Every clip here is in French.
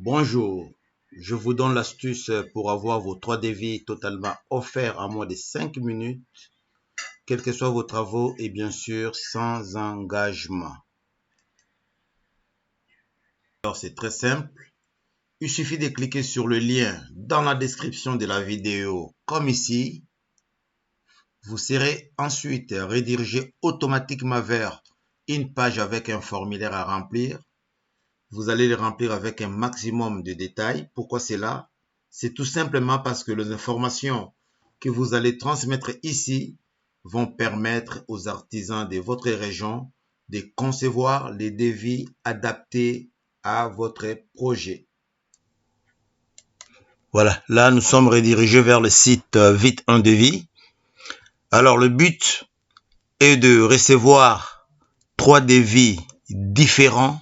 Bonjour, je vous donne l'astuce pour avoir vos 3 devis totalement offerts en moins de 5 minutes, quels que soient vos travaux et bien sûr sans engagement. Alors c'est très simple, il suffit de cliquer sur le lien dans la description de la vidéo comme ici. Vous serez ensuite redirigé automatiquement vers une page avec un formulaire à remplir. Vous allez le remplir avec un maximum de détails. Pourquoi cela? C'est tout simplement parce que les informations que vous allez transmettre ici vont permettre aux artisans de votre région de concevoir les devis adaptés à votre projet. Voilà, là nous sommes redirigés vers le site Vite un devis. Alors le but est de recevoir 3 devis différents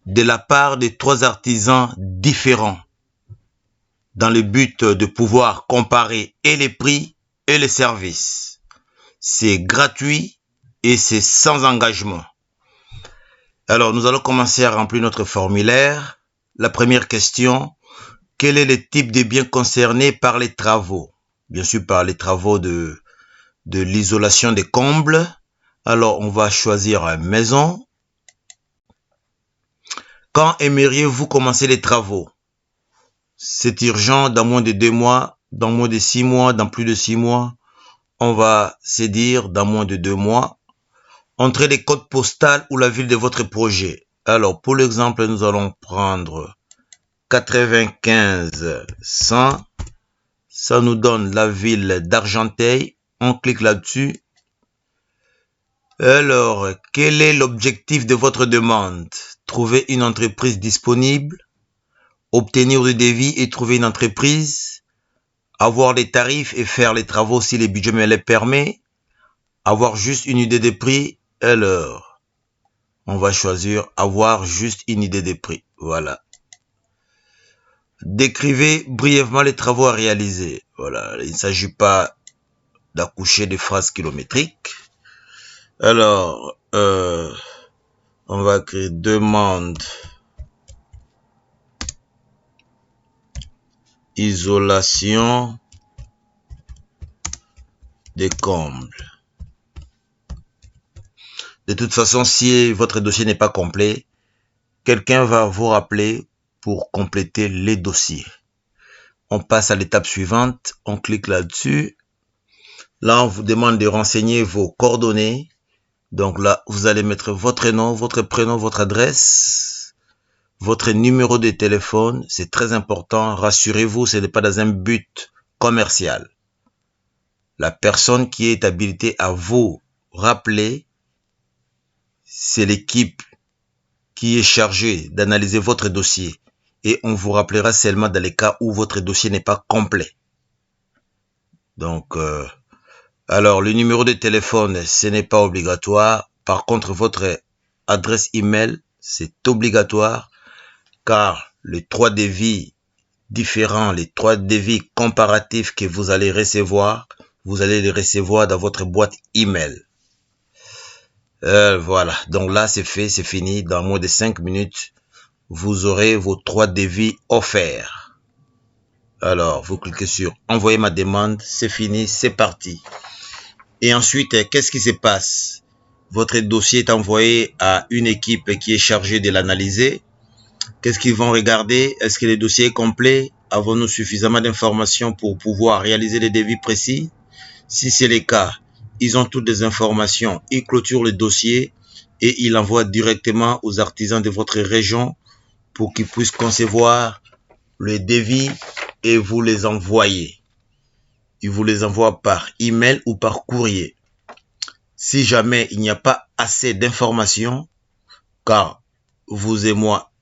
de la part de 3 artisans différents dans le but de pouvoir comparer et les prix et les services. C'est gratuit et c'est sans engagement. Alors, nous allons commencer à remplir notre formulaire. La première question, quel est le type de biens concernés par les travaux? Bien sûr, par les travaux de l'isolation des combles. Alors, on va choisir maison. Quand aimeriez-vous commencer les travaux? C'est urgent, dans moins de 2 mois, dans moins de 6 mois, dans plus de 6 mois. On va se dire dans moins de 2 mois. Entrez les codes postaux ou la ville de votre projet. Alors, pour l'exemple, nous allons prendre 95 100. Ça nous donne la ville d'Argenteuil. On clique là-dessus. Alors, quel est l'objectif de votre demande? Trouver une entreprise disponible, obtenir le devis et trouver une entreprise, avoir les tarifs et faire les travaux si le budget me les permet, avoir juste une idée des prix. Alors, on va choisir avoir juste une idée des prix. Voilà. Décrivez brièvement les travaux à réaliser. Voilà, il ne s'agit pas d'accoucher des phrases kilométriques. Alors, on va créer demande isolation des combles. De toute façon, si votre dossier n'est pas complet, quelqu'un va vous rappeler pour compléter les dossiers. On passe à l'étape suivante, on clique là-dessus. Là, on vous demande de renseigner vos coordonnées. Donc là, vous allez mettre votre nom, votre prénom, votre adresse, votre numéro de téléphone. C'est très important. Rassurez-vous, ce n'est pas dans un but commercial. La personne qui est habilitée à vous rappeler, c'est l'équipe qui est chargée d'analyser votre dossier. Et on vous rappellera seulement dans les cas où votre dossier n'est pas complet. Donc, alors, le numéro de téléphone, ce n'est pas obligatoire. Par contre, votre adresse email, c'est obligatoire car les 3 devis différents, les 3 devis comparatifs que vous allez recevoir, vous allez les recevoir dans votre boîte email. Voilà, donc là, c'est fait, c'est fini. Dans moins de 5 minutes, vous aurez vos 3 devis offerts. Alors, vous cliquez sur envoyer ma demande, c'est fini, c'est parti. Et ensuite, qu'est-ce qui se passe? Votre dossier est envoyé à une équipe qui est chargée de l'analyser. Qu'est-ce qu'ils vont regarder? Est-ce que le dossier est complet? Avons-nous suffisamment d'informations pour pouvoir réaliser les devis précis? Si c'est le cas, ils ont toutes les informations. Ils clôturent le dossier et ils l'envoient directement aux artisans de votre région pour qu'ils puissent concevoir le devis et vous les envoyer. Ils vous les envoient par email ou par courrier. Si jamais il n'y a pas assez d'informations, car vous et moi,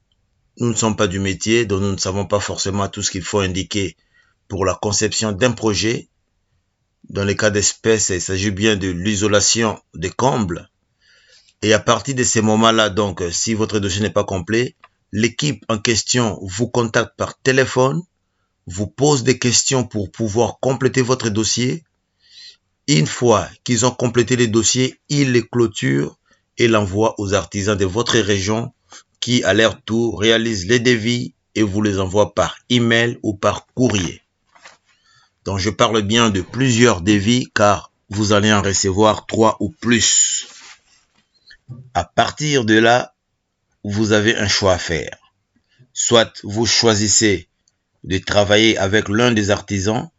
nous ne sommes pas du métier, donc nous ne savons pas forcément tout ce qu'il faut indiquer pour la conception d'un projet. Dans les cas d'espèce, il s'agit bien de l'isolation des combles. Et à partir de ces moments-là, donc, si votre dossier n'est pas complet, l'équipe en question vous contacte par téléphone, vous pose des questions pour pouvoir compléter votre dossier. Une fois qu'ils ont complété les dossiers, ils les clôturent et l'envoient aux artisans de votre région qui, à leur tour, réalisent les devis et vous les envoie par email ou par courrier. Donc je parle bien de plusieurs devis car vous allez en recevoir 3 ou plus. À partir de là, vous avez un choix à faire. Soit vous choisissez de travailler avec l'un des artisans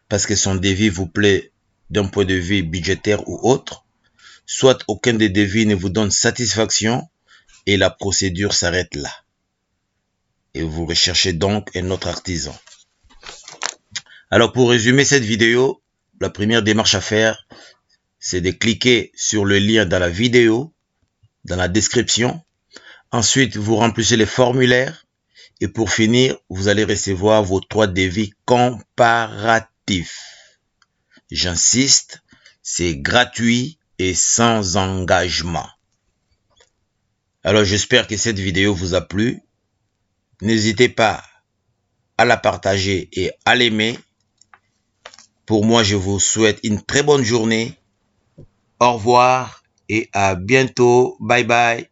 parce que son devis vous plaît d'un point de vue budgétaire ou autre, soit aucun des devis ne vous donne satisfaction et la procédure s'arrête là. Et vous recherchez donc un autre artisan. Alors pour résumer cette vidéo, la première démarche à faire, c'est de cliquer sur le lien dans la vidéo, dans la description. Ensuite, vous remplissez les formulaires. Et pour finir, vous allez recevoir vos 3 devis comparatifs. J'insiste, c'est gratuit et sans engagement. Alors j'espère que cette vidéo vous a plu. N'hésitez pas à la partager et à l'aimer. Pour moi, je vous souhaite une très bonne journée. Au revoir et à bientôt. Bye bye.